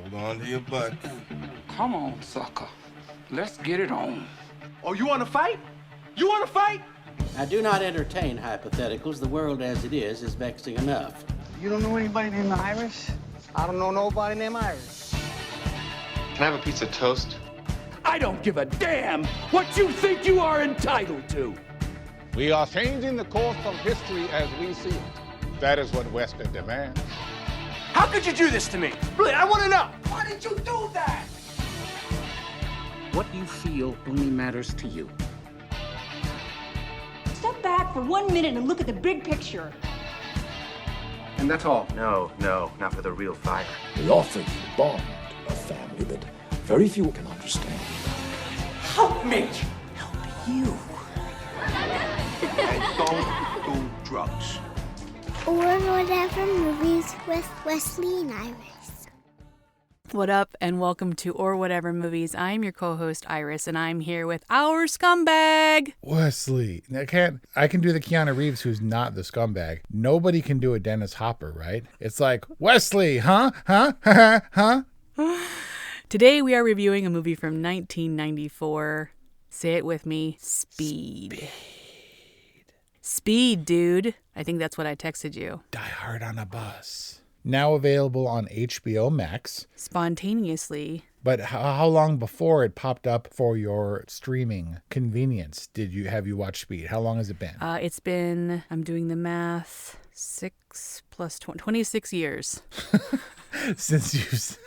Hold on to your butt. Come on, sucker. Let's get it on. Oh, you want to fight? You want to fight? I do not entertain hypotheticals. The world as it is vexing enough. You don't know anybody named Iris? I don't know nobody named Iris. Can I have a piece of toast? I don't give a damn what you think you are entitled to. We are changing the course of history as we see it. That is what Wesley demands. How could you do this to me? Really, I want to know. Why did you do that? What you feel only matters to you. Step back for 1 minute and look at the big picture. And that's all. No, not for the real fire. We offer you a bond, a family that very few can understand. Help me. Help you. And don't do drugs. Or Whatever Movies with Wesley and Iris. What up, and welcome to Or Whatever Movies. I'm your co-host Iris, and I'm here with our scumbag Wesley. I can do the Keanu Reeves who's not the scumbag. Nobody can do a Dennis Hopper, right? It's like, Wesley, huh? Today we are reviewing a movie from 1994. Say it with me, Speed. Speed, dude. I think that's what I texted you. Die Hard on a Bus. Now available on HBO Max. Spontaneously. But how long before it popped up for your streaming convenience have you watched Speed? How long has it been? It's been, I'm doing the math, 6 plus 26 years. Since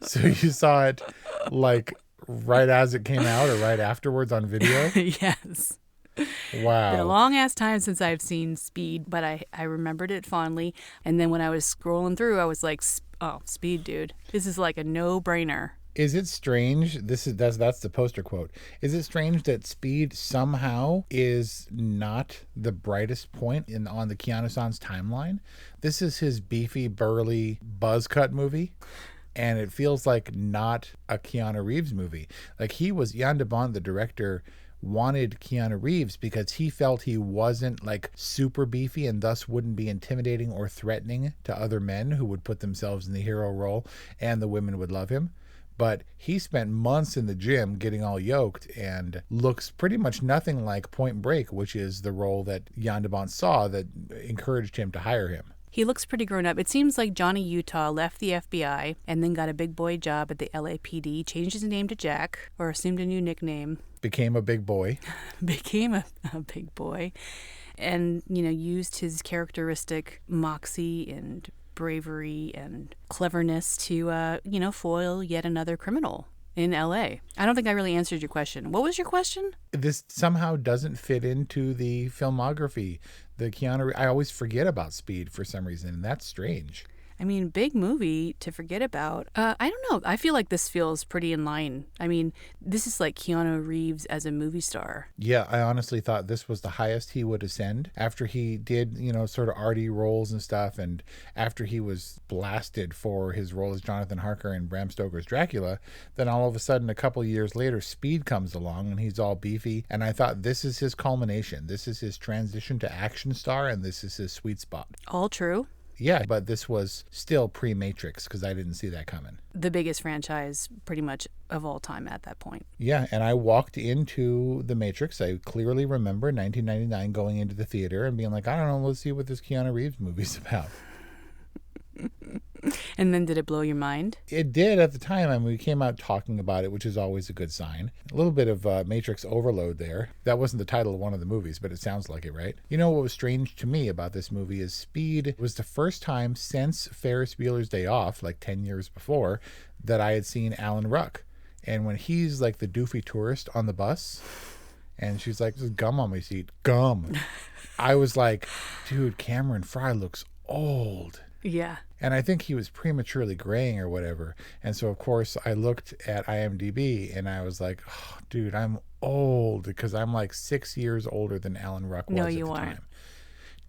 so you saw it like right as it came out or right afterwards on video? Yes. Wow. Been a long ass time since I've seen Speed, but I remembered it fondly. And then when I was scrolling through, I was like, oh, Speed, dude. This is like a no-brainer. Is it strange? That's the poster quote. Is it strange that Speed somehow is not the brightest point on the Keanussance timeline? This is his beefy, burly, buzz cut movie. And it feels like not a Keanu Reeves movie. Like Jan de Bont, the director, wanted Keanu Reeves because he felt he wasn't like super beefy and thus wouldn't be intimidating or threatening to other men who would put themselves in the hero role, and the women would love him. But he spent months in the gym getting all yoked and looks pretty much nothing like Point Break, which is the role that Jan de Bont saw that encouraged him to hire him. He looks pretty grown up. It seems like Johnny Utah left the FBI and then got a big boy job at the LAPD, changed his name to Jack, or assumed a new nickname. Became a big boy. Became a big boy. And, used his characteristic moxie and bravery and cleverness to, foil yet another criminal in LA. I don't think I really answered your question. What was your question? This somehow doesn't fit into the filmography. I always forget about Speed for some reason, and that's strange. I mean, big movie to forget about. I don't know. I feel like this feels pretty in line. I mean, this is like Keanu Reeves as a movie star. Yeah, I honestly thought this was the highest he would ascend after he did, sort of arty roles and stuff. And after he was blasted for his role as Jonathan Harker in Bram Stoker's Dracula, then all of a sudden, a couple years later, Speed comes along and he's all beefy. And I thought this is his culmination. This is his transition to action star, and this is his sweet spot. All true. Yeah, but this was still pre-Matrix because I didn't see that coming. The biggest franchise pretty much of all time at that point. Yeah, and I walked into The Matrix. I clearly remember 1999 going into the theater and being like, I don't know, let's see what this Keanu Reeves movie's about. And then did it blow your mind? It did at the time. I mean, we came out talking about it, which is always a good sign. A little bit of Matrix overload there. That wasn't the title of one of the movies, but it sounds like it, right? You know what was strange to me about this movie is Speed was the first time since Ferris Bueller's Day Off, like 10 years before, that I had seen Alan Ruck. And when he's like the doofy tourist on the bus, and she's like, there's gum on my seat. Gum. I was like, dude, Cameron Fry looks old. Yeah. And I think he was prematurely graying or whatever. And so, of course, I looked at IMDb and I was like, oh, dude, I'm old because I'm like 6 years older than Alan Ruck was at the time.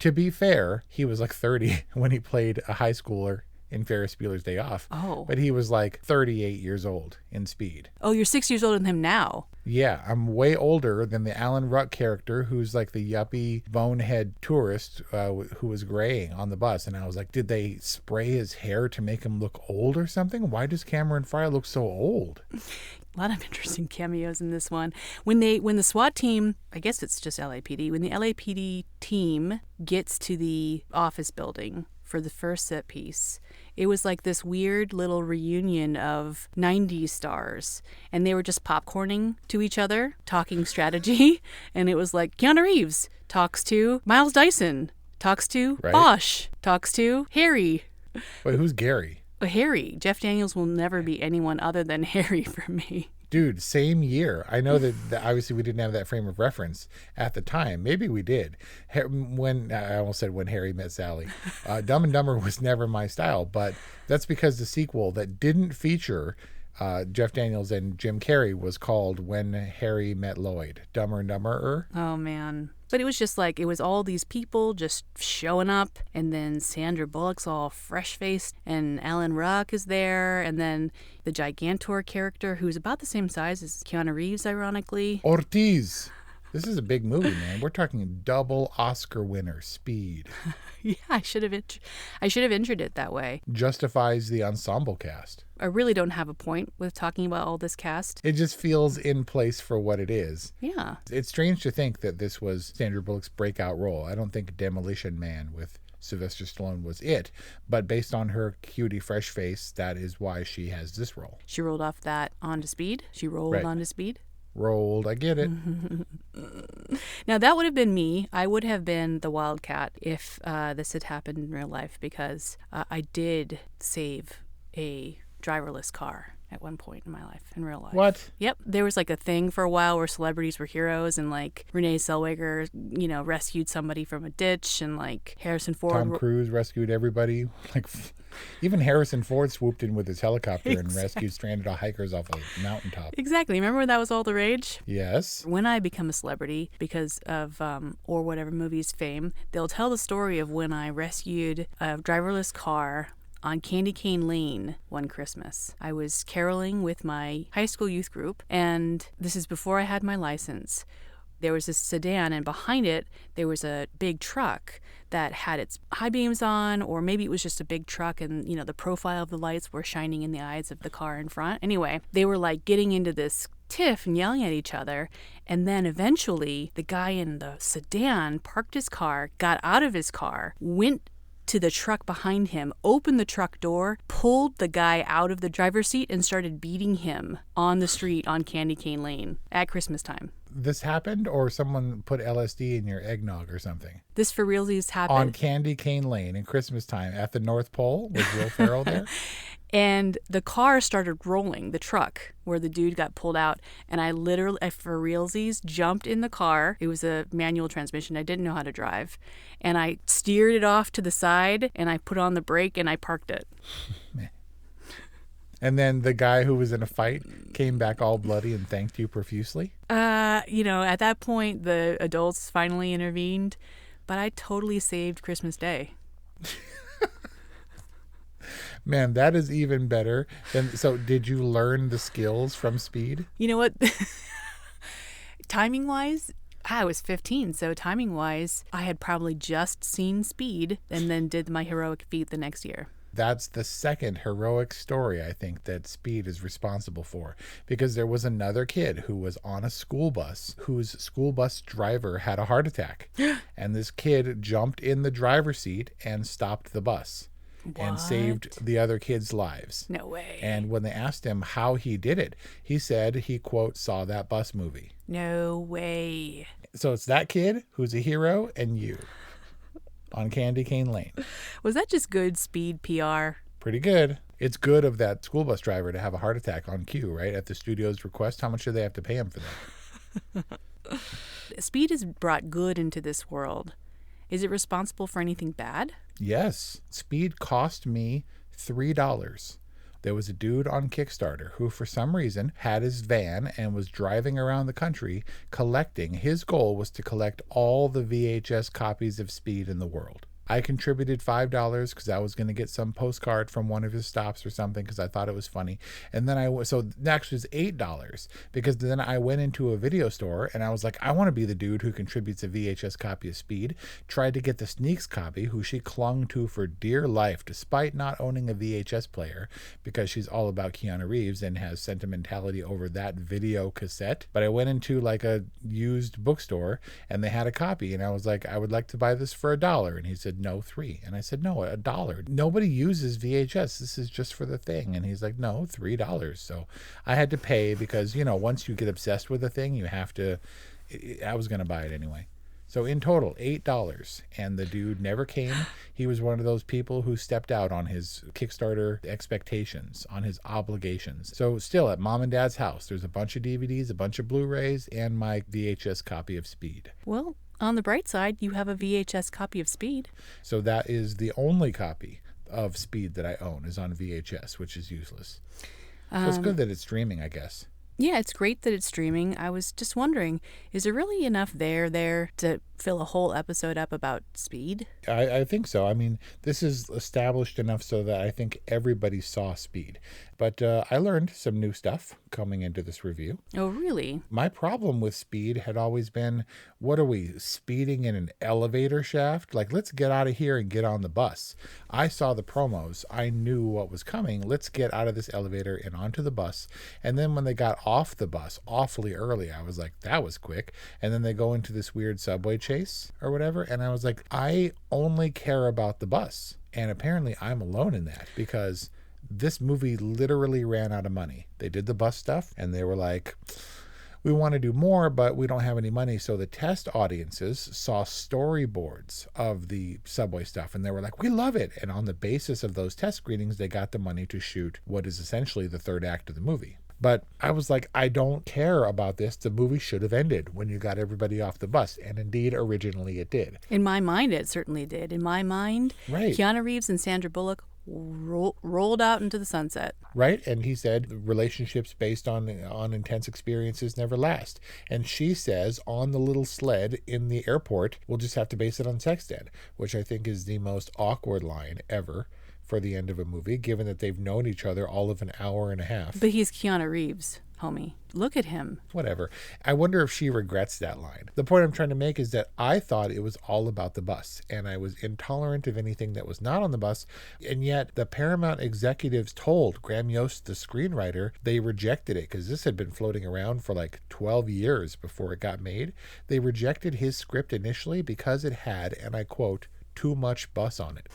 To be fair, he was like 30 when he played a high schooler in Ferris Bueller's Day Off. Oh. But he was like 38 years old in Speed. Oh, you're 6 years older than him now. Yeah, I'm way older than the Alan Ruck character, who's like the yuppie bonehead tourist who was graying on the bus. And I was like, did they spray his hair to make him look old or something? Why does Cameron Fry look so old? A lot of interesting cameos in this one. When the SWAT team, I guess it's just LAPD, when the LAPD team gets to the office building for the first set piece, it was like this weird little reunion of 90s stars. And they were just popcorning to each other, talking strategy. And it was like Keanu Reeves talks to Miles Dyson, talks to Bosch, talks to Harry. Wait, who's Gary? Harry. Jeff Daniels will never be anyone other than Harry for me. Dude, same year. I know that obviously we didn't have that frame of reference at the time. Maybe we did. When I almost said when Harry met Sally. Dumb and Dumber was never my style, but that's because the sequel that didn't feature Jeff Daniels and Jim Carrey was called When Harry Met Lloyd. Dumber and Dumberer. Oh, man. But it was just like, it was all these people just showing up, and then Sandra Bullock's all fresh-faced, and Alan Ruck is there, and then the Gigantor character, who's about the same size as Keanu Reeves, ironically. Ortiz. This is a big movie, man. We're talking double Oscar winner, Speed. Yeah, I should have entered it that way. Justifies the ensemble cast. I really don't have a point with talking about all this cast. It just feels in place for what it is. Yeah. It's strange to think that this was Sandra Bullock's breakout role. I don't think Demolition Man with Sylvester Stallone was it, but based on her cutie fresh face, that is why she has this role. She rolled off that onto Speed. She rolled onto Speed. Rolled, I get it. Now, that would have been me. I would have been the Wildcat if this had happened in real life, because I did save a driverless car at one point in my life, in real life. What? Yep. There was like a thing for a while where celebrities were heroes, and like Renee Zellweger, rescued somebody from a ditch, and like Harrison Ford. Tom Cruise rescued everybody. Like, even Harrison Ford swooped in with his helicopter and rescued stranded hikers off a mountaintop. Exactly. Remember when that was all the rage? Yes. When I become a celebrity because of or whatever movie's fame, they'll tell the story of when I rescued a driverless car on Candy Cane Lane one Christmas. I was caroling with my high school youth group, and this is before I had my license. There was this sedan, and behind it, there was a big truck that had its high beams on, or maybe it was just a big truck, and, the profile of the lights were shining in the eyes of the car in front. Anyway, they were like getting into this tiff and yelling at each other, and then eventually the guy in the sedan parked his car, got out of his car, went to the truck behind him, opened the truck door, pulled the guy out of the driver's seat, and started beating him on the street on Candy Cane Lane at Christmas time. This happened, or someone put LSD in your eggnog or something? This for realsies happened. On Candy Cane Lane in Christmas time at the North Pole? Was Will Ferrell there? And the car started rolling, the truck, where the dude got pulled out. And I literally, for realsies, jumped in the car. It was a manual transmission. I didn't know how to drive. And I steered it off to the side, and I put on the brake, and I parked it. And then the guy who was in a fight came back all bloody and thanked you profusely? At that point, the adults finally intervened. But I totally saved Christmas Day. Man, that is even better. So did you learn the skills from Speed? You know what? Timing-wise, I was 15, so timing-wise, I had probably just seen Speed and then did my heroic feat the next year. That's the second heroic story, I think, that Speed is responsible for. Because there was another kid who was on a school bus whose school bus driver had a heart attack. And this kid jumped in the driver's seat and stopped the bus. And saved the other kids' lives. No way. And when they asked him how he did it, he said he, quote, saw that bus movie. No way. So it's that kid who's a hero and you on Candy Cane Lane. Was that just good Speed PR? Pretty good. It's good of that school bus driver to have a heart attack on cue, right? At the studio's request. How much do they have to pay him for that? Speed has brought good into this world. Is it responsible for anything bad? Yes. Speed cost me $3. There was a dude on Kickstarter who, for some reason, had his van and was driving around the country collecting. His goal was to collect all the VHS copies of Speed in the world. I contributed $5 because I was going to get some postcard from one of his stops or something because I thought it was funny. And then so actually it's $8 because then I went into a video store and I was like, I want to be the dude who contributes a VHS copy of Speed. Tried to get the Sneaks copy, who she clung to for dear life despite not owning a VHS player because she's all about Keanu Reeves and has sentimentality over that video cassette. But I went into like a used bookstore and they had a copy and I was like, I would like to buy this for $1. And he said, no, $3. And I said, no, $1. Nobody uses VHS. This is just for the thing. And he's like, no, $3. So I had to pay because, once you get obsessed with a thing, you have to, I was going to buy it anyway. So in total, $8. And the dude never came. He was one of those people who stepped out on his Kickstarter expectations, on his obligations. So still at Mom and Dad's house, there's a bunch of DVDs, a bunch of Blu-rays, and my VHS copy of Speed. Well, on the bright side, you have a VHS copy of Speed. So that is the only copy of Speed that I own is on VHS, which is useless. So it's good that it's streaming, I guess. Yeah, it's great that it's streaming. I was just wondering, is there really enough there to fill a whole episode up about Speed? I think so. I mean, this is established enough so that I think everybody saw Speed. But I learned some new stuff coming into this review. Oh, really? My problem with Speed had always been, what are we, speeding in an elevator shaft? Like, let's get out of here and get on the bus. I saw the promos. I knew what was coming. Let's get out of this elevator and onto the bus. And then when they got off the bus awfully early, I was like, that was quick. And then they go into this weird subway chase or whatever. And I was like, I only care about the bus. And apparently I'm alone in that because this movie literally ran out of money. They did the bus stuff and they were like, we want to do more, but we don't have any money. So the test audiences saw storyboards of the subway stuff and they were like, we love it. And on the basis of those test screenings, they got the money to shoot what is essentially the third act of the movie. But I was like, I don't care about this. The movie should have ended when you got everybody off the bus. And indeed, originally it did. In my mind, it certainly did. In my mind, right. Keanu Reeves and Sandra Bullock rolled out into the sunset. Right. And he said relationships based on intense experiences never last. And she says on the little sled in the airport, we'll just have to base it on sex ed, which I think is the most awkward line ever for the end of a movie, given that they've known each other all of an hour and a half. But he's Keanu Reeves, homie. Look at him. Whatever. I wonder if she regrets that line. The point I'm trying to make is that I thought it was all about the bus, and I was intolerant of anything that was not on the bus, and yet the Paramount executives told Graham Yost, the screenwriter, they rejected it, because this had been floating around for like 12 years before it got made. They rejected his script initially because it had, and I quote, too much bus on it.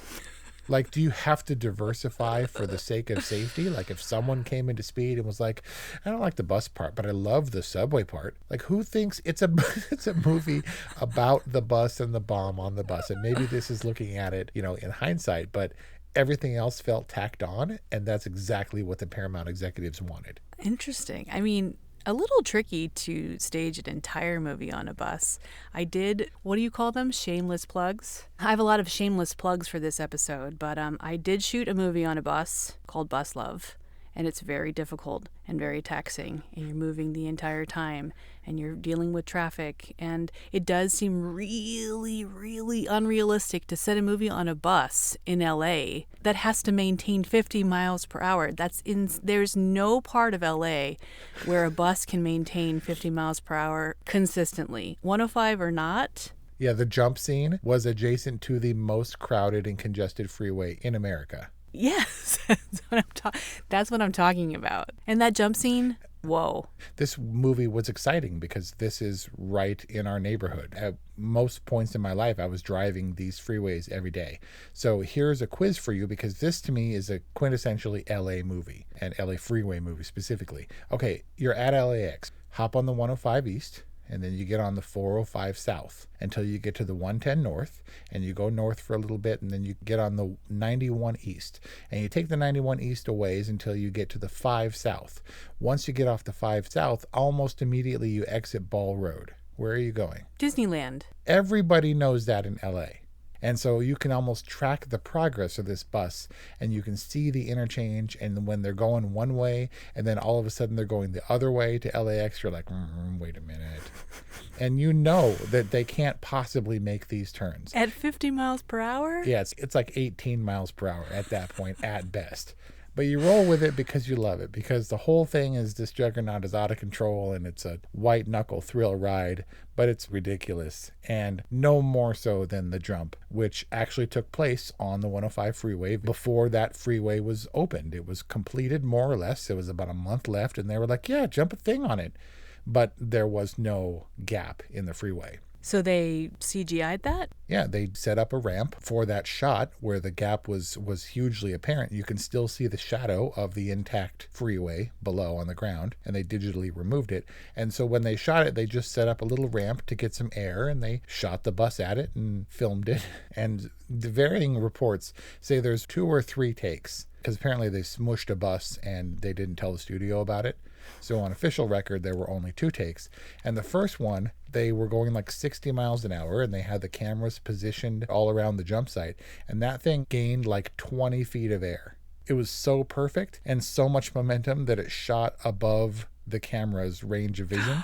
Like, do you have to diversify for the sake of safety? Like, if someone came into Speed and was like, I don't like the bus part, but I love the subway part. Like, who thinks it's a movie about the bus and the bomb on the bus? And maybe this is looking at it, in hindsight, but everything else felt tacked on. And that's exactly what the Paramount executives wanted. Interesting. I mean, a little tricky to stage an entire movie on a bus. I did, what do you call them? Shameless plugs? I have a lot of shameless plugs for this episode, but I did shoot a movie on a bus called Bus Love, and it's very difficult and very taxing, and you're moving the entire time, and you're dealing with traffic, and it does seem really, really unrealistic to set a movie on a bus in LA that has to maintain 50 miles per hour. There's no part of LA where a bus can maintain 50 miles per hour consistently. 105 or not. Yeah, the jump scene was adjacent to the most crowded and congested freeway in America. Yes, that's what I'm talking about. And that jump scene, whoa. This movie was exciting because this is right in our neighborhood. At most points in my life, I was driving these freeways every day. So here's a quiz for you because this to me is a quintessentially LA movie, and LA freeway movie specifically. Okay, you're at LAX. Hop on the 105 East. And then you get on the 405 South until you get to the 110 North, and you go north for a little bit, and then you get on the 91 East. And you take the 91 East a ways until you get to the 5 South. Once you get off the 5 South, almost immediately you exit Ball Road. Where are you going? Disneyland. Everybody knows that in LA. And so you can almost track the progress of this bus, and you can see the interchange, and when they're going one way and then all of a sudden they're going the other way to LAX, you're like, wait a minute. And you know that they can't possibly make these turns. At 50 miles per hour? Yeah, it's like 18 miles per hour at that point at best. But you roll with it because you love it, because the whole thing is this juggernaut is out of control and it's a white knuckle thrill ride, but it's ridiculous. And no more so than the jump, which actually took place on the 105 freeway before that freeway was opened. It was completed more or less. There was about a month left and they were like, yeah, jump a thing on it. But there was no gap in the freeway. So they CGI'd that? Yeah, they set up a ramp for that shot where the gap was hugely apparent. You can still see the shadow of the intact freeway below on the ground, and they digitally removed it. And so when they shot it, they just set up a little ramp to get some air, and they shot the bus at it and filmed it. And the varying reports say there's 2 or 3 takes, because apparently they smushed a bus and they didn't tell the studio about it. So on official record, there were only 2 takes. And the first one, they were going like 60 miles an hour and they had the cameras positioned all around the jump site. And that thing gained like 20 feet of air. It was so perfect and so much momentum that it shot above the camera's range of vision.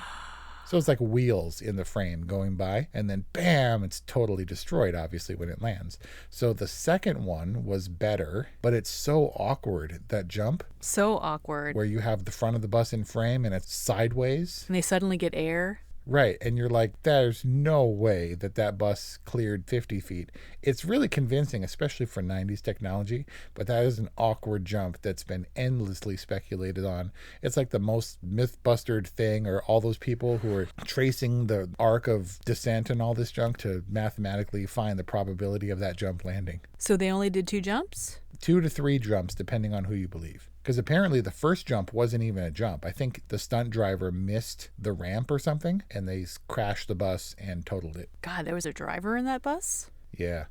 So it's like wheels in the frame going by, and then bam, it's totally destroyed, obviously, when it lands. So the second one was better, but it's so awkward, that jump. So awkward. Where you have the front of the bus in frame and it's sideways. And they suddenly get air. Right, and you're like, there's no way that bus cleared 50 feet. It's really convincing, especially for 90s technology, but that is an awkward jump that's been endlessly speculated on. It's like the most myth-bustered thing, or all those people who are tracing the arc of descent and all this junk to mathematically find the probability of that jump landing. So they only did 2 jumps? 2 to 3 jumps, depending on who you believe. Because apparently the first jump wasn't even a jump. I think the stunt driver missed the ramp or something, and they crashed the bus and totaled it. God, there was a driver in that bus? Yeah.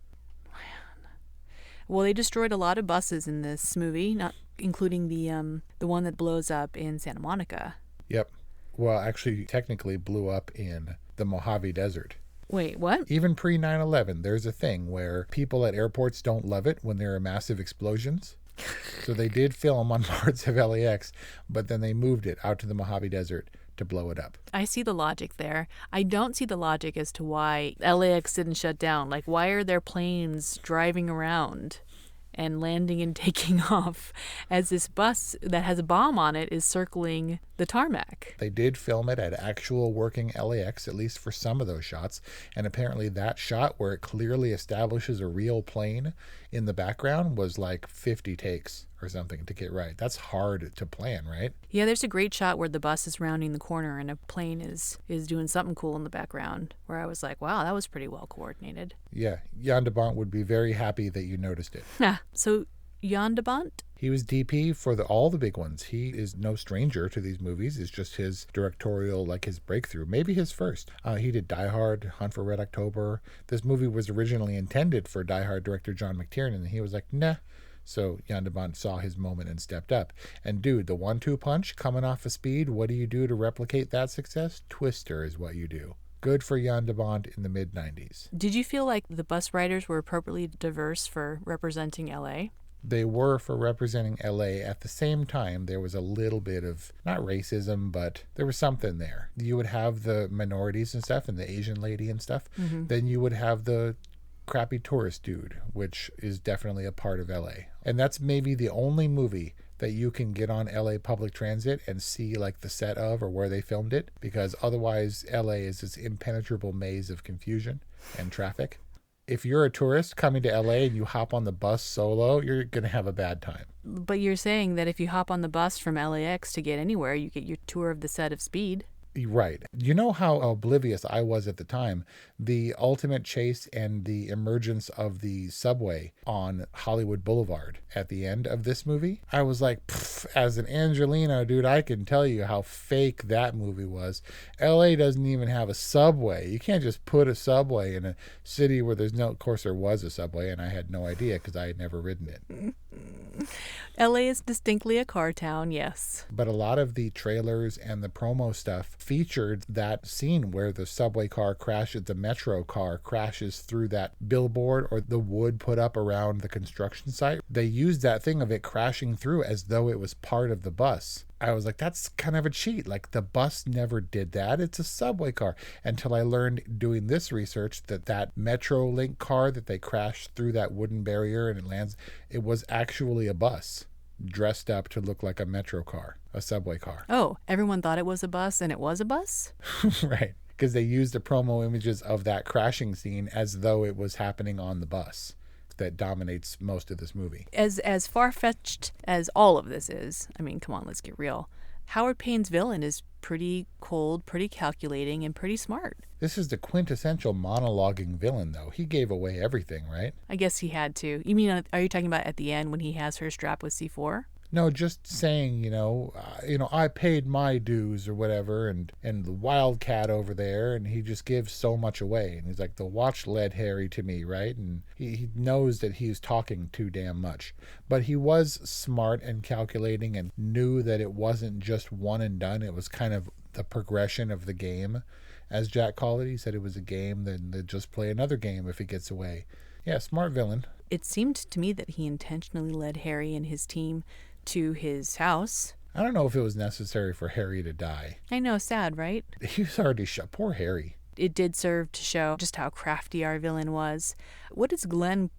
Man. Well, they destroyed a lot of buses in this movie, not including the one that blows up in Santa Monica. Yep. Well, actually, technically blew up in the Mojave Desert. Wait, what? Even pre 9/11, there's a thing where people at airports don't love it when there are massive explosions. So they did film on parts of LAX, but then they moved it out to the Mojave Desert to blow it up. I see the logic there. I don't see the logic as to why LAX didn't shut down. Like, why are there planes driving around and landing and taking off as this bus that has a bomb on it is circling the tarmac? They did film it at actual working LAX, at least for some of those shots. And apparently that shot where it clearly establishes a real plane in the background was like 50 takes or something to get right. That's hard to plan, right? Yeah, there's a great shot where the bus is rounding the corner and a plane is doing something cool in the background, where I was like, wow, that was pretty well coordinated. Yeah, Jan de Bont would be very happy that you noticed it. So Jan de Bont? He was DP for all the big ones. He is no stranger to these movies. It's just his directorial, like his breakthrough, maybe his first. He did Die Hard, Hunt for Red October. This movie was originally intended for Die Hard director John McTiernan, and he was like, nah. So Jan de Bont saw his moment and stepped up. And dude, the 1-2 punch coming off of Speed, what do you do to replicate that success? Twister is what you do. Good for Jan de Bont in the mid-90s. Did you feel like the bus riders were appropriately diverse for representing LA? They were for representing LA. At the same time, there was a little bit of, not racism, but there was something there. You would have the minorities and stuff, and the Asian lady and stuff. Mm-hmm. Then you would have the crappy tourist dude, which is definitely a part of LA. And that's maybe the only movie that you can get on LA public transit and see like the set of or where they filmed it, because otherwise LA is this impenetrable maze of confusion and traffic. If you're a tourist coming to LA and you hop on the bus solo, you're going to have a bad time. But you're saying that if you hop on the bus from LAX to get anywhere, you get your tour of the set of Speed. Right. You know how oblivious I was at the time. The ultimate chase and the emergence of the subway on Hollywood Boulevard at the end of this movie. I was like, as an Angelino, dude, I can tell you how fake that movie was. LA doesn't even have a subway. You can't just put a subway in a city where there's no, of course there was a subway and I had no idea because I had never ridden it. LA is distinctly a car town, yes. But a lot of the trailers and the promo stuff featured that scene where the subway car crashes, the metro car crashes through that billboard or the wood put up around the construction site. They used that thing of it crashing through as though it was part of the bus. I was like, that's kind of a cheat. Like, the bus never did that. It's a subway car. Until I learned doing this research that Metrolink car that they crashed through that wooden barrier and it lands, it was actually a bus dressed up to look like a metro car, a subway car. Oh, everyone thought it was a bus and it was a bus? Right. Because they used the promo images of that crashing scene as though it was happening on the bus that dominates most of this movie. As far-fetched as all of this is, I mean, come on, let's get real. Howard Payne's villain is pretty cold, pretty calculating, and pretty smart. This is the quintessential monologuing villain, though. He gave away everything, right? I guess he had to. You mean, are you talking about at the end when he has her strapped with C4? No, just saying, I paid my dues or whatever, and the wildcat over there, and he just gives so much away. And he's like, the watch led Harry to me, right? And he knows that he's talking too damn much. But he was smart and calculating and knew that it wasn't just one and done. It was kind of the progression of the game. As Jack called it, he said it was a game, then they'd just play another game if he gets away. Yeah, smart villain. It seemed to me that he intentionally led Harry and his team to his house. I don't know if it was necessary for Harry to die. I know, sad, right? He was already shot. Poor Harry. It did serve to show just how crafty our villain was. What does Glenn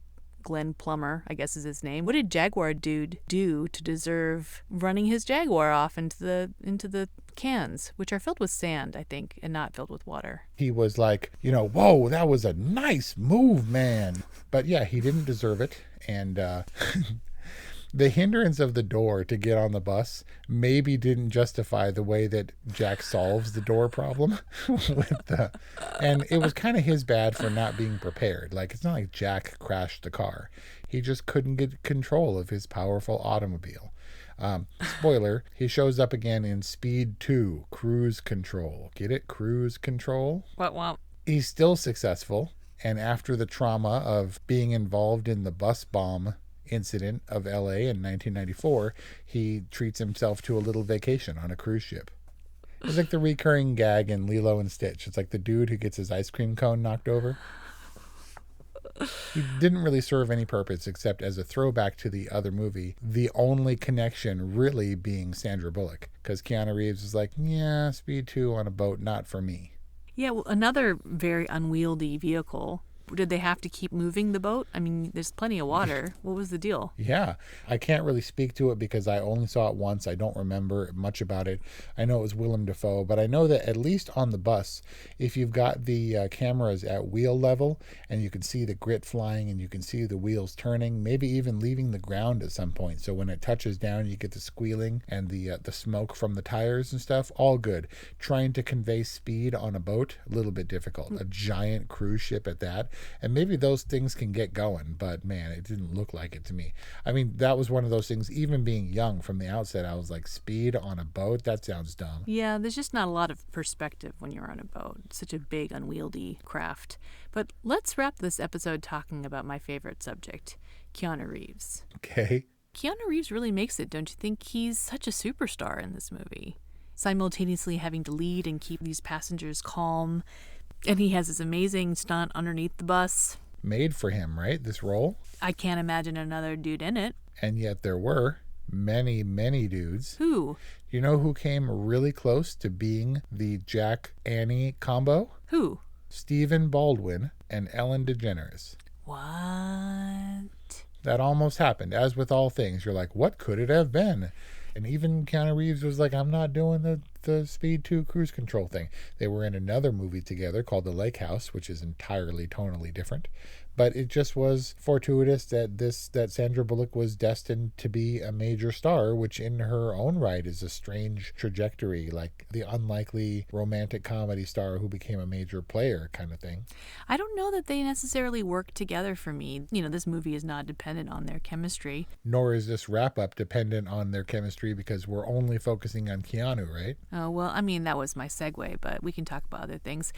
Plummer, I guess is his name, what did Jaguar Dude do to deserve running his Jaguar off into the cans, which are filled with sand, I think, and not filled with water? He was like, whoa, that was a nice move, man. But yeah, he didn't deserve it. And the hindrance of the door to get on the bus maybe didn't justify the way that Jack solves the door problem and it was kind of his bad for not being prepared. Like, it's not like Jack crashed the car. He just couldn't get control of his powerful automobile. Spoiler, he shows up again in Speed 2, Cruise Control. Get it? Cruise Control? What? He's still successful, and after the trauma of being involved in the bus bomb incident of LA in 1994, he treats himself to a little vacation on a cruise ship. It's like the recurring gag in Lilo and Stitch. It's like the dude who gets his ice cream cone knocked over. He didn't really serve any purpose except as a throwback to the other movie, the only connection really being Sandra Bullock, because Keanu Reeves is like, yeah, Speed 2 on a boat, not for me. Yeah, well, another very unwieldy vehicle. Did they have to keep moving the boat? I mean, there's plenty of water. What was the deal? Yeah, I can't really speak to it because I only saw it once. I don't remember much about it. I know it was Willem Dafoe, but I know that at least on the bus, if you've got the cameras at wheel level and you can see the grit flying and you can see the wheels turning, maybe even leaving the ground at some point. So when it touches down, you get the squealing and the smoke from the tires and stuff. All good. Trying to convey speed on a boat, a little bit difficult. A giant cruise ship at that. And maybe those things can get going, but man, it didn't look like it to me. I mean, that was one of those things, even being young from the outset, I was like, speed on a boat? That sounds dumb. Yeah, there's just not a lot of perspective when you're on a boat. It's such a big, unwieldy craft. But let's wrap this episode talking about my favorite subject, Keanu Reeves. Okay. Keanu Reeves really makes it, don't you think? He's such a superstar in this movie. Simultaneously having to lead and keep these passengers calm. And he has this amazing stunt underneath the bus. Made for him, right? This role? I can't imagine another dude in it. And yet there were many, many dudes. Who? You know who came really close to being the Jack-Annie combo? Who? Stephen Baldwin and Ellen DeGeneres. What? That almost happened. As with all things, you're like, what could it have been? And even Keanu Reeves was like, I'm not doing the Speed 2 cruise control thing. They were in another movie together called The Lake House, which is entirely tonally different. But it just was fortuitous that Sandra Bullock was destined to be a major star, which in her own right is a strange trajectory, like the unlikely romantic comedy star who became a major player kind of thing. I don't know that they necessarily work together for me. This movie is not dependent on their chemistry. Nor is this wrap-up dependent on their chemistry because we're only focusing on Keanu, right? Oh, well, I mean, that was my segue, but we can talk about other things.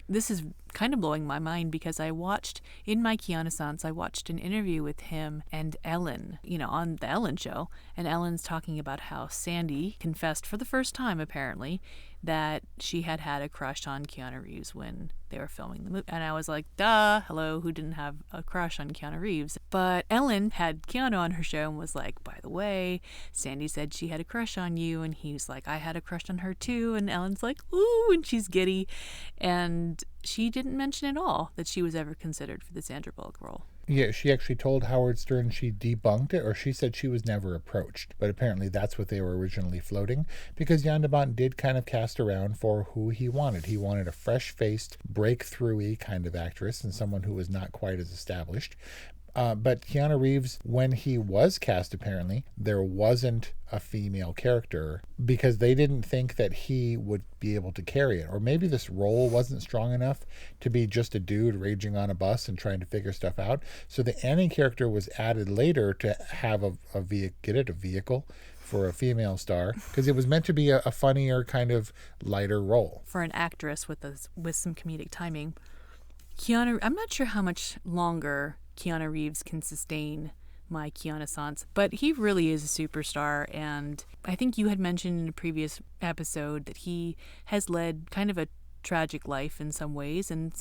This is kind of blowing my mind because I watched, in my Keanussance, I watched an interview with him and Ellen, on the Ellen show, and Ellen's talking about how Sandy confessed for the first time, apparently, that she had a crush on Keanu Reeves when they were filming the movie. And I was like, duh, hello, who didn't have a crush on Keanu Reeves? But Ellen had Keanu on her show and was like, by the way, Sandy said she had a crush on you. And he was like, I had a crush on her too. And Ellen's like, ooh, and she's giddy. And she didn't mention at all that she was ever considered for the Sandra Bullock role. Yeah, she actually told Howard Stern she debunked it, or she said she was never approached. But apparently that's what they were originally floating, because Jan de Bont did kind of cast around for who he wanted. He wanted a fresh-faced, breakthrough-y kind of actress and someone who was not quite as established. But Keanu Reeves, when he was cast, apparently, there wasn't a female character because they didn't think that he would be able to carry it. Or maybe this role wasn't strong enough to be just a dude raging on a bus and trying to figure stuff out. So the Annie character was added later to have a vehicle for a female star, because it was meant to be a funnier, kind of lighter role. For an actress with some comedic timing. I'm not sure how much longer Keanu Reeves can sustain my Keanussance, but he really is a superstar, and I think you had mentioned in a previous episode that he has led kind of a tragic life in some ways and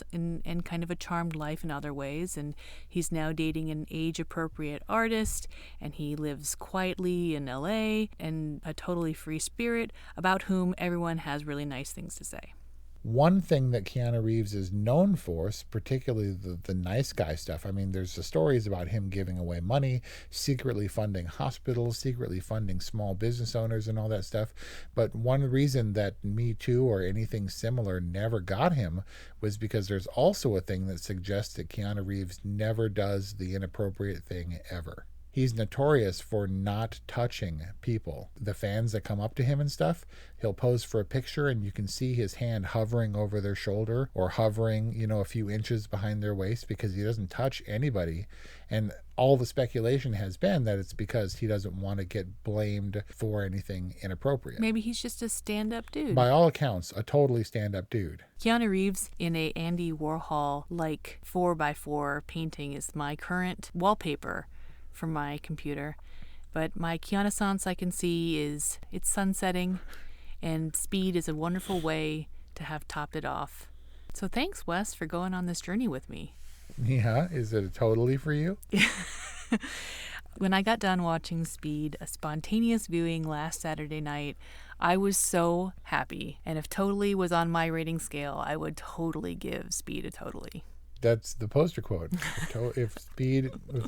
kind of a charmed life in other ways, and he's now dating an age-appropriate artist, and he lives quietly in LA and a totally free spirit about whom everyone has really nice things to say. One thing that Keanu Reeves is known for, particularly the nice guy stuff. I mean, there's the stories about him giving away money, secretly funding hospitals, secretly funding small business owners and all that stuff. But one reason that Me Too or anything similar never got him was because there's also a thing that suggests that Keanu Reeves never does the inappropriate thing ever. He's notorious for not touching people. The fans that come up to him and stuff, he'll pose for a picture and you can see his hand hovering over their shoulder or hovering, a few inches behind their waist, because he doesn't touch anybody. And all the speculation has been that it's because he doesn't want to get blamed for anything inappropriate. Maybe he's just a stand-up dude. By all accounts, a totally stand-up dude. Keanu Reeves in a Andy Warhol-like 4x4 painting is my current wallpaper from my computer, but my Keanussance I can see it's sunsetting, and Speed is a wonderful way to have topped it off. So thanks, Wes, for going on this journey with me. Yeah, is it a totally for you? When I got done watching Speed, a spontaneous viewing last Saturday night, I was so happy, and if totally was on my rating scale, I would totally give Speed a totally. That's the poster quote. If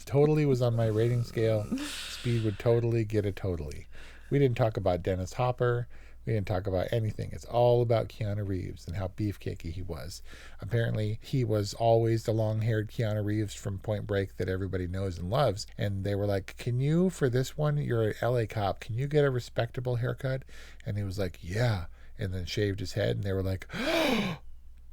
totally was on my rating scale, Speed would totally get a totally. We didn't talk about Dennis Hopper. We didn't talk about anything. It's all about Keanu Reeves and how beefcakey he was. Apparently, he was always the long-haired Keanu Reeves from Point Break that everybody knows and loves. And they were like, can you, for this one, you're an LA cop, can you get a respectable haircut? And he was like, yeah. And then shaved his head, and they were like,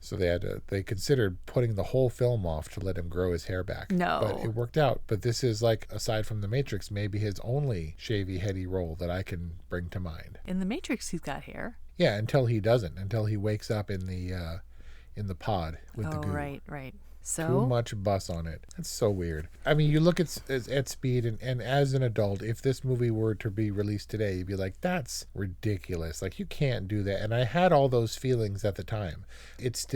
so they considered putting the whole film off to let him grow his hair back. No. But it worked out. But this is, like, aside from The Matrix, maybe his only shavy, heady role that I can bring to mind. In The Matrix, he's got hair. Yeah, until he doesn't. Until he wakes up in the pod with the goo. Right. So too much bus on it. That's so weird. I mean, you look at Speed, and as an adult, if this movie were to be released today, you'd be like, that's ridiculous. Like, you can't do that. And I had all those feelings at the time. It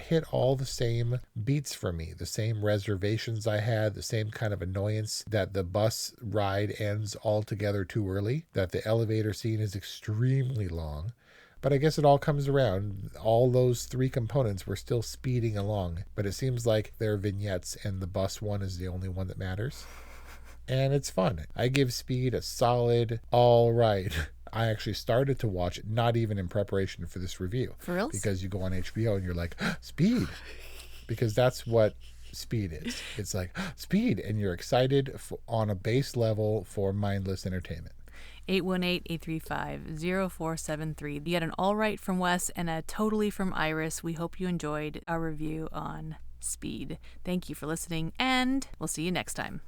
hit all the same beats for me, the same reservations I had, the same kind of annoyance that the bus ride ends altogether too early, that the elevator scene is extremely long. But I guess it all comes around. All those three components were still speeding along, but it seems like they're vignettes and the bus one is the only one that matters. And it's fun. I give Speed a solid all right. I actually started to watch it, not even in preparation for this review. For real? Because you go on HBO and you're like, Speed. Because that's what Speed is. It's like, Speed. And you're excited on a base level for mindless entertainment. 818-835-0473. You had an all right from Wes and a totally from Iris. We hope you enjoyed our review on Speed. Thank you for listening, and we'll see you next time.